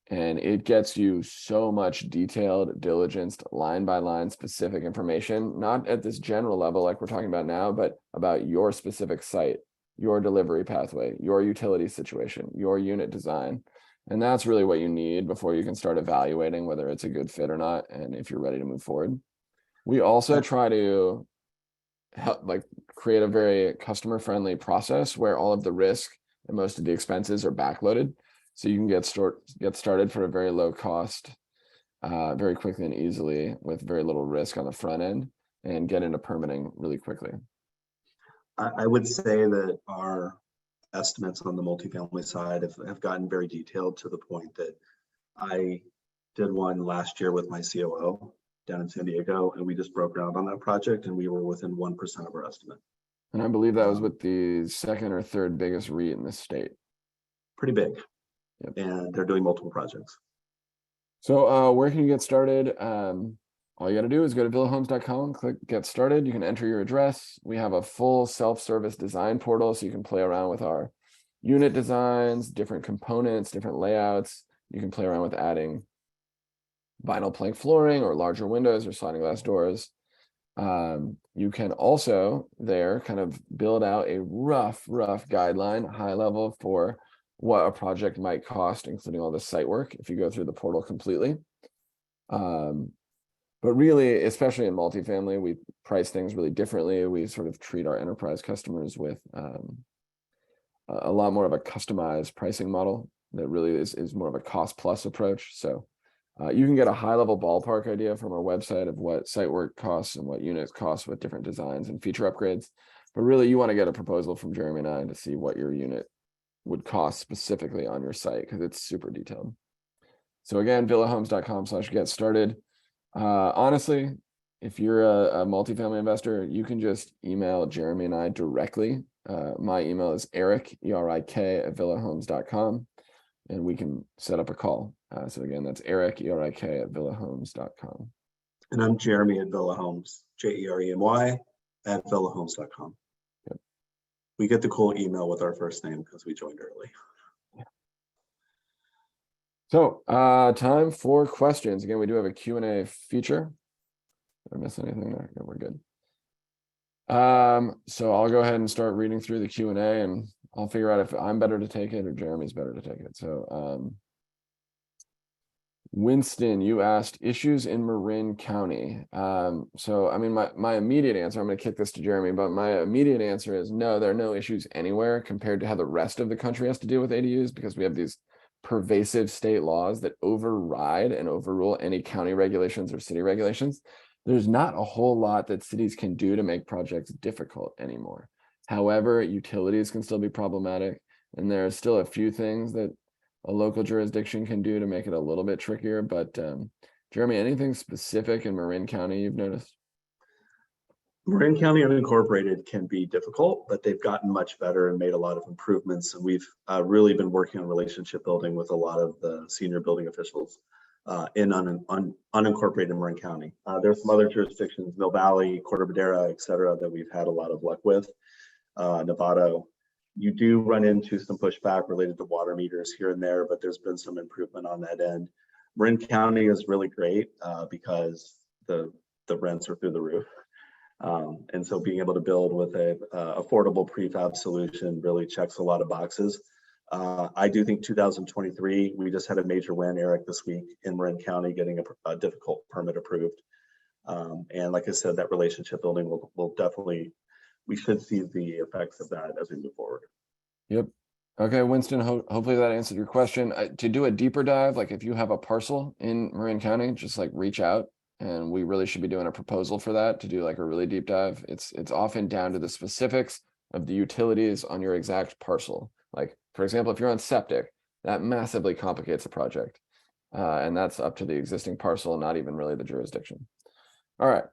And it gets you so much detailed, diligenced, line by line specific information, not at this general level like we're talking about now, but about your specific site, your delivery pathway, your utility situation, your unit design. And that's really what you need before you can start evaluating whether it's a good fit or not, and if you're ready to move forward. We also try to help, like, create a very customer friendly process where all of the risk and most of the expenses are backloaded. So you can get started for a very low cost, very quickly and easily with very little risk on the front end, and get into permitting really quickly. I would say that our estimates on the multifamily side have gotten very detailed, to the point that I did one last year with my COO down in San Diego, and we just broke ground on that project, and we were within 1% of our estimate. And I believe that was with the second or third biggest REIT in the state. Pretty big. Yep. And they're doing multiple projects. So where can you get started? All you got to do is go to villahomes.com, click get started. You can enter your address. We have a full self-service design portal, so you can play around with our unit designs, different components, different layouts. You can play around with adding vinyl plank flooring or larger windows or sliding glass doors. You can also there kind of build out a rough guideline, high level, for what a project might cost, including all the site work, if you go through the portal completely. But really, especially in multifamily, we price things really differently. We sort of treat our enterprise customers with a lot more of a customized pricing model that really is more of a cost plus approach. So you can get a high level ballpark idea from our website of what site work costs and what units cost with different designs and feature upgrades. But really, you want to get a proposal from Jeremy and I to see what your unit would cost specifically on your site, because it's super detailed. So again, villahomes.com/get started. Honestly, if you're a multifamily investor, you can just email Jeremy and I directly. My email is Eric, ERIK, @villahomes.com, and we can set up a call. So again, that's Eric, ERIK, @villahomes.com. And I'm Jeremy at Villa Homes, JEREMY @villahomes.com. Yep. We get the cool email with our first name because we joined early. So time for questions. Again, we do have a Q&A feature. Did I miss anything there? No, we're good. So I'll go ahead and start reading through the Q&A, and I'll figure out if I'm better to take it or Jeremy's better to take it. So Winston, you asked issues in Marin County. So I mean, my immediate answer, I'm going to kick this to Jeremy, but my immediate answer is no, there are no issues anywhere compared to how the rest of the country has to deal with ADUs, because we have these pervasive state laws that override and overrule any county regulations or city regulations. There's not a whole lot that cities can do to make projects difficult anymore. However, utilities can still be problematic, and there are still a few things that a local jurisdiction can do to make it a little bit trickier. But Jeremy, anything specific in Marin County you've noticed? Marin County unincorporated can be difficult, but they've gotten much better and made a lot of improvements. And we've really been working on relationship building with a lot of the senior building officials in unincorporated Marin County. There's some other jurisdictions, Mill Valley, Corte Madera, et cetera, that we've had a lot of luck with. Novato. You do run into some pushback related to water meters here and there, but there's been some improvement on that end. Marin County is really great because the rents are through the roof. And so being able to build with a affordable prefab solution really checks a lot of boxes. I do think 2023, we just had a major win, Eric, this week in Marin County, getting a difficult permit approved. And like I said, that relationship building will definitely, we should see the effects of that as we move forward. Yep. Okay, Winston, hopefully that answered your question. To do a deeper dive, like if you have a parcel in Marin County, just like reach out, and we really should be doing a proposal for that to do like a really deep dive. It's often down to the specifics of the utilities on your exact parcel. Like, for example, if you're on septic, that massively complicates the project. And that's up to the existing parcel, not even really the jurisdiction. All right.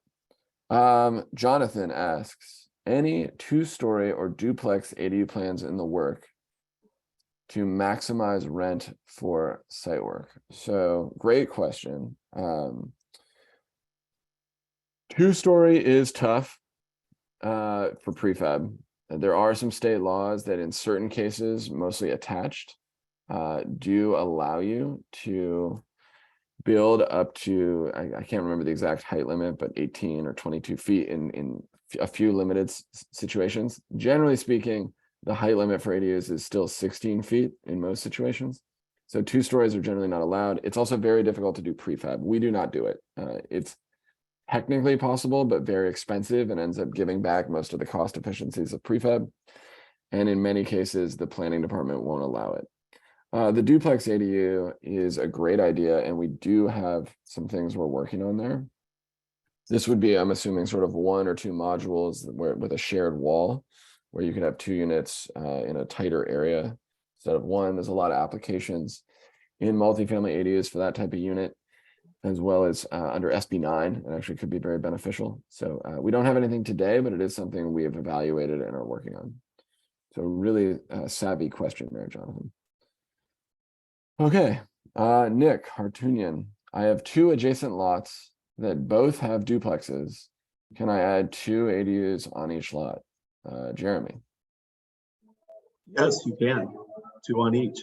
Jonathan asks, any 2-story or duplex ADU plans in the work to maximize rent for site work? So great question. 2-story is tough for prefab. There are some state laws that in certain cases, mostly attached, do allow you to build up to, I can't remember the exact height limit, but 18 or 22 feet in a few limited situations. Generally speaking, the height limit for ADUs is still 16 feet in most situations. So 2 stories are generally not allowed. It's also very difficult to do prefab. We do not do it. It's technically possible, but very expensive and ends up giving back most of the cost efficiencies of prefab. And in many cases, the planning department won't allow it. The duplex ADU is a great idea, and we do have some things we're working on there. This would be, I'm assuming, sort of 1 or 2 modules with a shared wall, where you could have 2 units in a tighter area instead of 1. There's a lot of applications in multifamily ADUs for that type of unit, as well as under SB 9. It actually could be very beneficial. So we don't have anything today, but it is something we have evaluated and are working on. So really savvy question there, Jonathan. Okay, Nick Hartunian, I have 2 adjacent lots that both have duplexes. Can I add 2 ADUs on each lot? Jeremy. Yes, you can. 2 on each.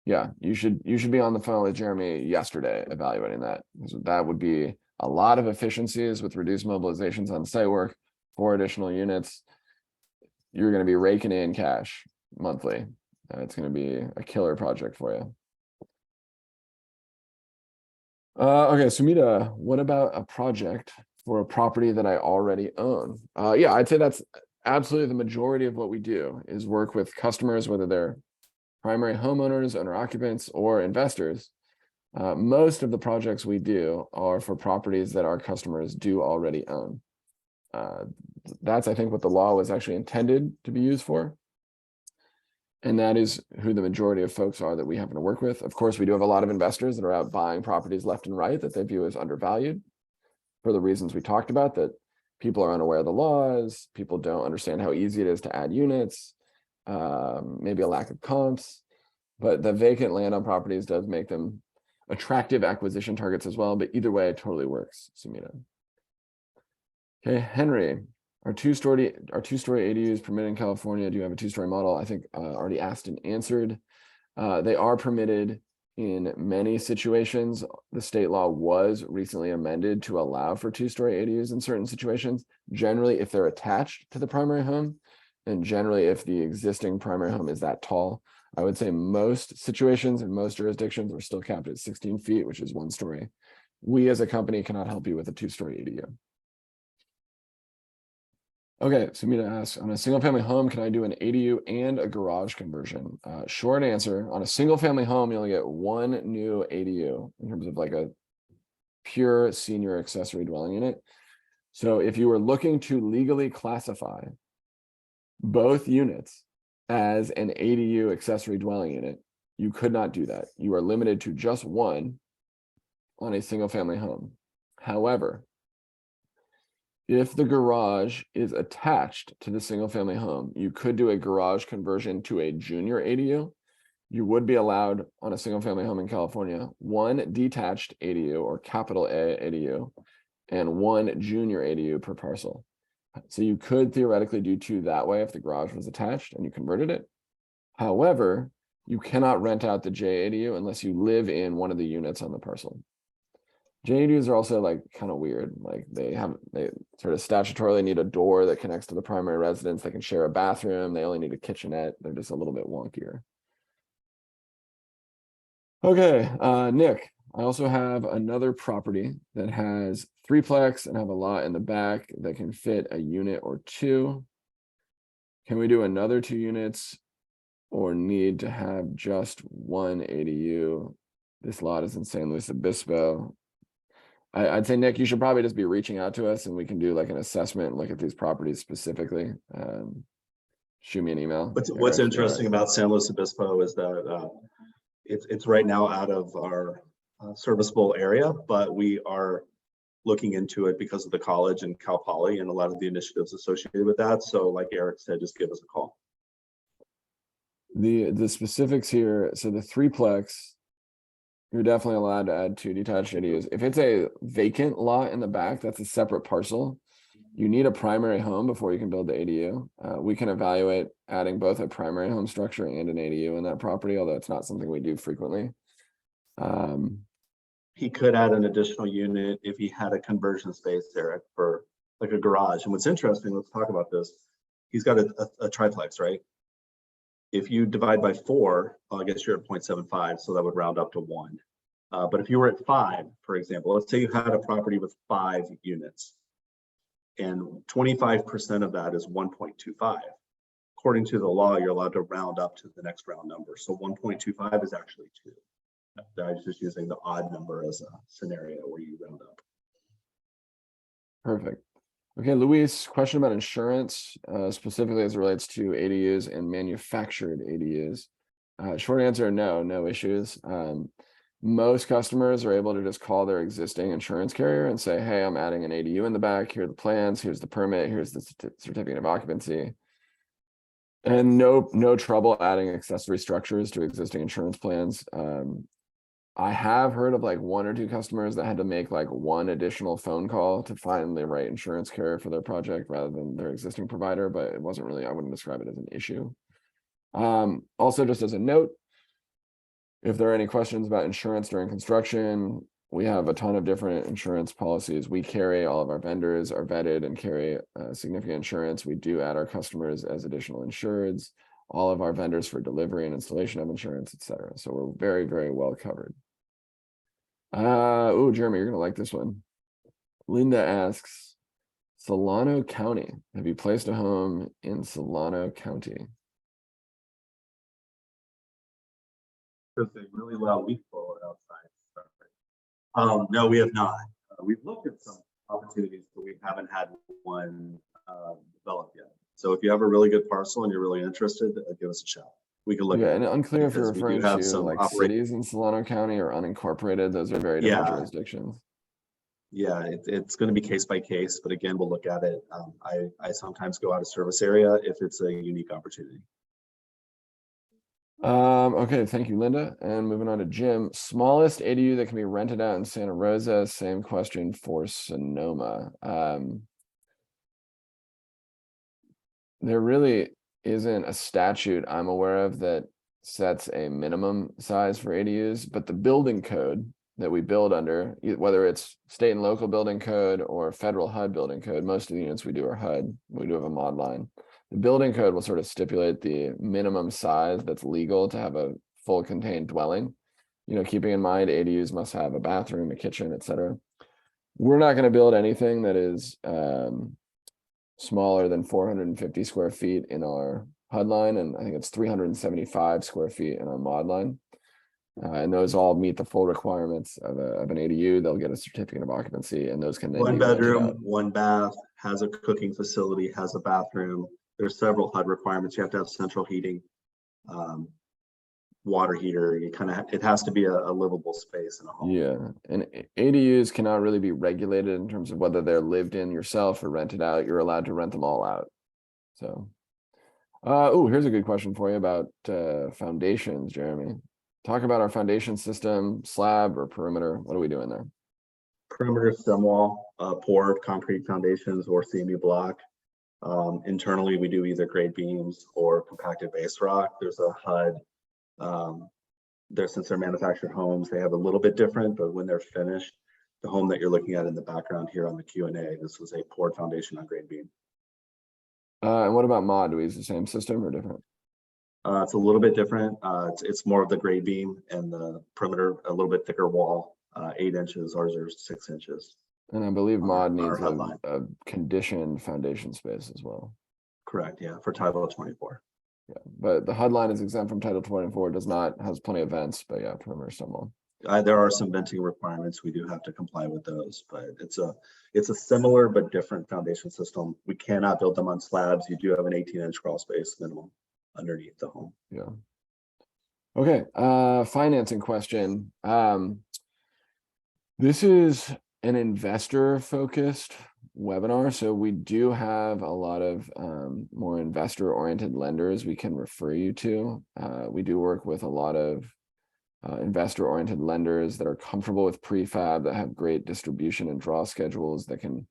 Yeah, you should be on the phone with Jeremy yesterday evaluating that. So that would be a lot of efficiencies with reduced mobilizations on site work, 4 additional units. You're going to be raking in cash monthly. It's going to be a killer project for you. Okay, Sumita, what about a project for a property that I already own? Yeah, I'd say that's absolutely the majority of what we do is work with customers, whether they're primary homeowners, owner occupants, or investors. Most of the projects we do are for properties that our customers do already own. That's, I think, what the law was actually intended to be used for. And that is who the majority of folks are that we happen to work with. Of course, we do have a lot of investors that are out buying properties left and right that they view as undervalued for the reasons we talked about, that people are unaware of the laws, people don't understand how easy it is to add units, maybe a lack of comps, but the vacant land on properties does make them attractive acquisition targets as well. But either way, it totally works, Sumita. Okay, Henry. Are 2-story ADUs permitted in California? Do you have a 2-story model? I think already asked and answered. They are permitted in many situations. The state law was recently amended to allow for 2-story ADUs in certain situations, generally if they're attached to the primary home, and generally if the existing primary home is that tall. I would say most situations and most jurisdictions are still capped at 16 feet, which is 1 story. We as a company cannot help you with a 2-story ADU. Okay, Sumita asks, on a single family home, can I do an ADU and a garage conversion? Short answer, on a single family home, you only get 1 new ADU in terms of like a pure senior accessory dwelling unit. So if you were looking to legally classify both units as an ADU accessory dwelling unit, you could not do that. You are limited to just 1 on a single family home. However, if the garage is attached to the single family home, you could do a garage conversion to a junior ADU. You would be allowed on a single family home in California, 1 detached ADU or capital A ADU and 1 junior ADU per parcel. So you could theoretically do 2 that way if the garage was attached and you converted it. However, you cannot rent out the J ADU unless you live in one of the units on the parcel. JADUs are also like kind of weird. Like they sort of statutorily need a door that connects to the primary residence. They can share a bathroom. They only need a kitchenette. They're just a little bit wonkier. Okay, Nick, I also have another property that has 3-plex and have a lot in the back that can fit a unit or 2. Can we do another 2 units or need to have just 1 ADU? This lot is in San Luis Obispo. I'd say, Nick, you should probably just be reaching out to us and we can do like an assessment and look at these properties specifically. Shoot me an email. What's interesting about San Luis Obispo is that it's right now out of our serviceable area, but we are looking into it because of the college and Cal Poly and a lot of the initiatives associated with that. So like Eric said, just give us a call. The specifics here, so the 3-plex, you're definitely allowed to add 2 detached ADUs. If it's a vacant lot in the back, that's a separate parcel. You need a primary home before you can build the ADU. We can evaluate adding both a primary home structure and an ADU in that property, although it's not something we do frequently. He could add an additional unit if he had a conversion space there for like a garage. And what's interesting, let's talk about this. He's got a triplex, right? If you divide by 4, well, I guess you're at 0.75, so that would round up to 1. But if you were at 5, for example, let's say you had a property with 5 units, and 25% of that is 1.25. According to the law, you're allowed to round up to the next round number. So 1.25 is actually 2. I was just using the odd number as a scenario where you round up. Perfect. Okay, Luis, question about insurance, specifically as it relates to ADUs and manufactured ADUs. Short answer, no issues. Most customers are able to just call their existing insurance carrier and say, hey, I'm adding an ADU in the back. Here are the plans. Here's the permit. Here's the certificate of occupancy. And no trouble adding accessory structures to existing insurance plans. I have heard of like 1 or 2 customers that had to make like 1 additional phone call to find the right insurance carrier for their project rather than their existing provider, but it wasn't really, I wouldn't describe it as an issue. Also, just as a note, if there are any questions about insurance during construction, we have a ton of different insurance policies. We carry, all of our vendors are vetted and carry significant insurance. We do add our customers as additional insureds, all of our vendors for delivery and installation of insurance, et cetera. So we're very, very well covered. Oh, Jeremy, you're gonna like this one. Linda asks, Solano County. Have you placed a home in Solano County? There's a really loud leaf blower outside. No, we have not. We've looked at some opportunities, but we haven't had one developed yet. So if you have a really good parcel and you're really interested, give us a shout. We can look Yeah, at and it. unclear if you're because we do referring have to some like cities in Solano County or unincorporated. Those are very different Yeah. jurisdictions. Yeah, it's going to be case by case, but again, we'll look at it. I sometimes go out of service area if it's a unique opportunity. Okay, thank you, Linda. And moving on to Jim. Smallest ADU that can be rented out in Santa Rosa. Same question for Sonoma. There really isn't a statute I'm aware of that sets a minimum size for ADUs, but the building code that we build under, whether it's state and local building code or federal HUD building code, most of the units we do are HUD. We do have a mod line. The building code will sort of stipulate the minimum size that's legal to have a full contained dwelling. You know, keeping in mind ADUs must have a bathroom, a kitchen, etc. We're not going to build anything that is smaller than 450 square feet in our HUD line, and I think it's 375 square feet in our mod line. And those all meet the full requirements of an ADU. They'll get a certificate of occupancy, and those can then 1 be rented bedroom, out. 1 bath, has a cooking facility, has a bathroom. There's several HUD requirements. You have to have central heating, water heater. You kind of it has to be a livable space in a home. Yeah, and ADUs cannot really be regulated in terms of whether they're lived in yourself or rented out. You're allowed to rent them all out. So, oh, here's a good question for you about foundations, Jeremy. Talk about our foundation system, slab or perimeter. What are we doing there? Perimeter stem wall, poured concrete foundations or CMU block. Internally, we do either grade beams or compacted base rock. There's a HUD. Since they're manufactured homes, they have a little bit different, but when they're finished, the home that you're looking at in the background here on the Q&A, this was a poured foundation on grade beam. And what about mod? Do we use the same system or different? It's a little bit different. It's more of the grade beam and the perimeter, a little bit thicker wall, 8 inches, ours are 6 inches. And I believe mod needs HUD a conditioned foundation space as well. Correct, yeah, for Title 24. Yeah, but the HUD line is exempt from Title 24. Has plenty of vents, but yeah, perimeter stem wall. There are some venting requirements. We do have to comply with those, but it's a similar but different foundation system. We cannot build them on slabs. You do have an 18-inch crawl space minimum underneath the home. Yeah. Okay. Financing question. This is an investor focused webinar. So we do have a lot of more investor oriented lenders we can refer you to. We do work with a lot of investor oriented lenders that are comfortable with prefab, that have great distribution and draw schedules, that can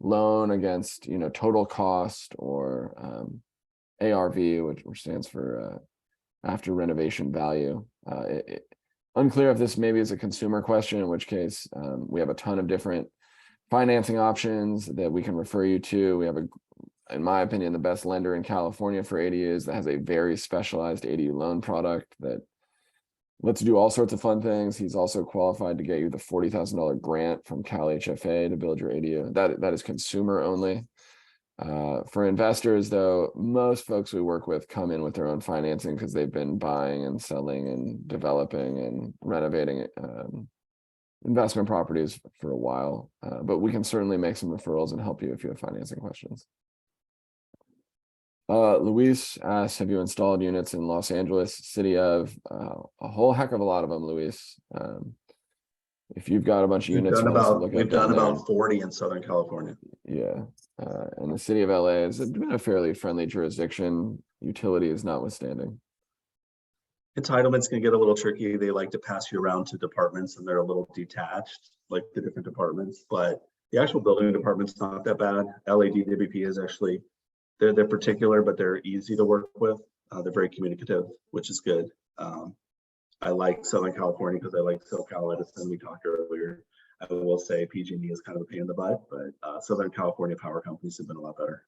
loan against, total cost, or ARV, which stands for after renovation value. Unclear if this maybe is a consumer question, in which case we have a ton of different financing options that we can refer you to. We have, in my opinion, the best lender in California for ADUs that has a very specialized ADU loan product that lets you do all sorts of fun things. He's also qualified to get you the $40,000 grant from Cal HFA to build your ADU. That is consumer only. For investors, though, most folks we work with come in with their own financing because they've been buying and selling and developing and renovating investment properties for a while. But we can certainly make some referrals and help you if you have financing questions. Luis asks, have you installed units in Los Angeles, city of? A whole heck of a lot of them, Luis. If you've got a bunch of units, we've done about 40 in Southern California. Yeah. And the city of LA has been a fairly friendly jurisdiction, utilities notwithstanding. Entitlements can get a little tricky. They like to pass you around to departments and they're a little detached, like the different departments, but the actual building department's not that bad. LADWP is actually, they're particular, but they're easy to work with. They're very communicative, which is good. I like Southern California because I like SoCal Edison. We talked earlier. I will say PG&E is kind of a pain in the butt, but Southern California power companies have been a lot better.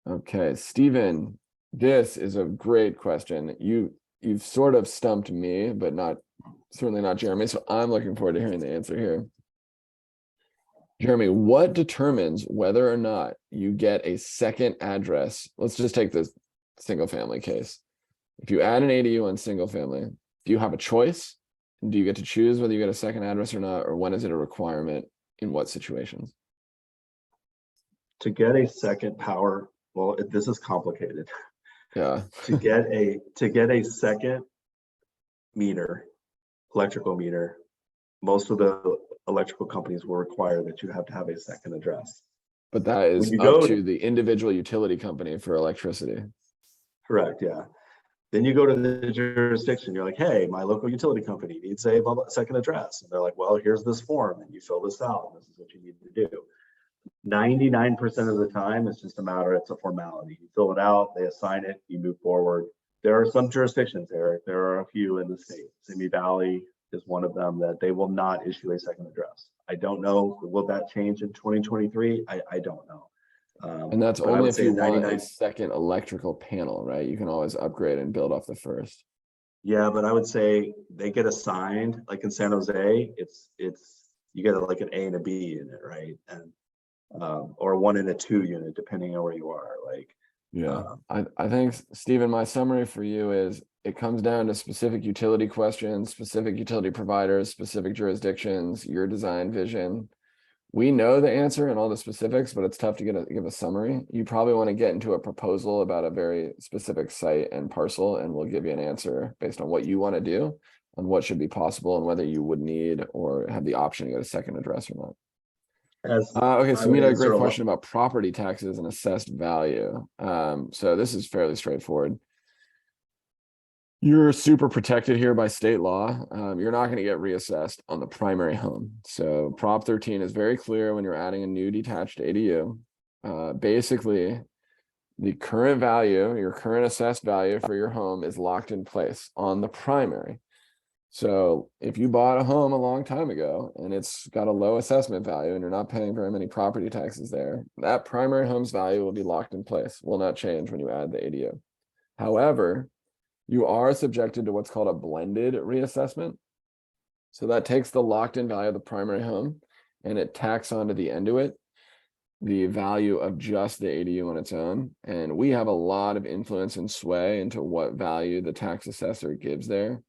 Okay, Stephen, this is a great question. You've sort of stumped me, but certainly not Jeremy. So I'm looking forward to hearing the answer here. Jeremy, what determines whether or not you get a second address? Let's just take this single family case. If you add an ADU on single family, do you have a choice? Do you get to choose whether you get a second address or not, or when is it a requirement? In what situations? To get a second power, well, this is complicated. Yeah. to get a second meter, electrical meter, most of the electrical companies will require that you have to have a second address. But that is up to the individual utility company for electricity. Correct, yeah. Then you go to the jurisdiction, you're like, hey, my local utility company needs a second address. And they're like, well, here's this form and you fill this out. And this is what you need to do. 99% of the time, it's just a matter, it's a formality. You fill it out, they assign it, you move forward. There are some jurisdictions, Eric, there are a few in the state. Simi Valley is one of them that they will not issue a second address. I don't know, will that change in 2023? I don't know. And that's only if you want a second electrical panel, right? You can always upgrade and build off the first. Yeah, but I would say they get assigned, like in San Jose, it's you get like an A and a B unit, right? And or a 1 and a 2 unit, depending on where you are. Like, yeah, I think, Stephen, my summary for you is it comes down to specific utility questions, specific utility providers, specific jurisdictions, your design vision. We know the answer and all the specifics, but it's tough to give a summary. You probably want to get into a proposal about a very specific site and parcel, and we'll give you an answer based on what you want to do, on what should be possible, and whether you would need or have the option to get a second address or not. Okay, so Mita, a great question about property taxes and assessed value. So this is fairly straightforward. You're super protected here by state law. You're not going to get reassessed on the primary home. So Prop 13 is very clear when you're adding a new detached ADU. Basically, the current value, your current assessed value for your home is locked in place on the primary. So if you bought a home a long time ago and it's got a low assessment value and you're not paying very many property taxes there, that primary home's value will be locked in place, will not change when you add the ADU. However, you are subjected to what's called a blended reassessment. So that takes the locked in value of the primary home and it tacks onto the end of it the value of just the ADU on its own. And we have a lot of influence and sway into what value the tax assessor gives there.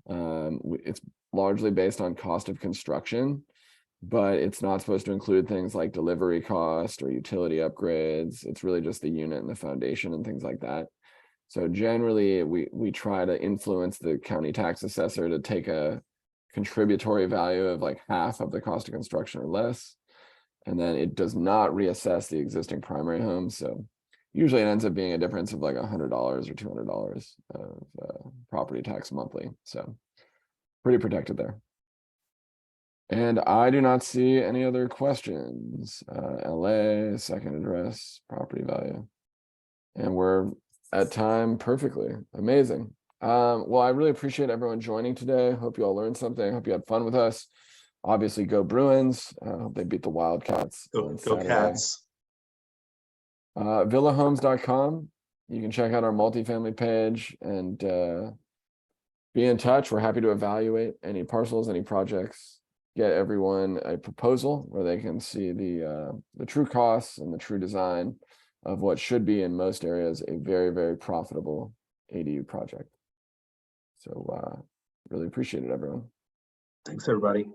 It's largely based on cost of construction, but it's not supposed to include things like delivery cost or utility upgrades. It's really just the unit and the foundation and things like that. So generally, we try to influence the county tax assessor to take a contributory value of like half of the cost of construction or less. And then it does not reassess the existing primary home. So usually it ends up being a difference of like $100 or $200 of property tax monthly. So pretty protected there. And I do not see any other questions. LA, second address, property value. And we're at time perfectly. Amazing. Well, I really appreciate everyone joining today. Hope you all learned something. Hope you had fun with us. Obviously, go Bruins. Hope they beat the Wildcats on Go Saturday. Cats. Villahomes.com. You can check out our multifamily page and be in touch. We're happy to evaluate any parcels, any projects, get everyone a proposal where they can see the true costs and the true design of what should be in most areas a very, very profitable ADU project. So really appreciate it, everyone. Thanks, everybody.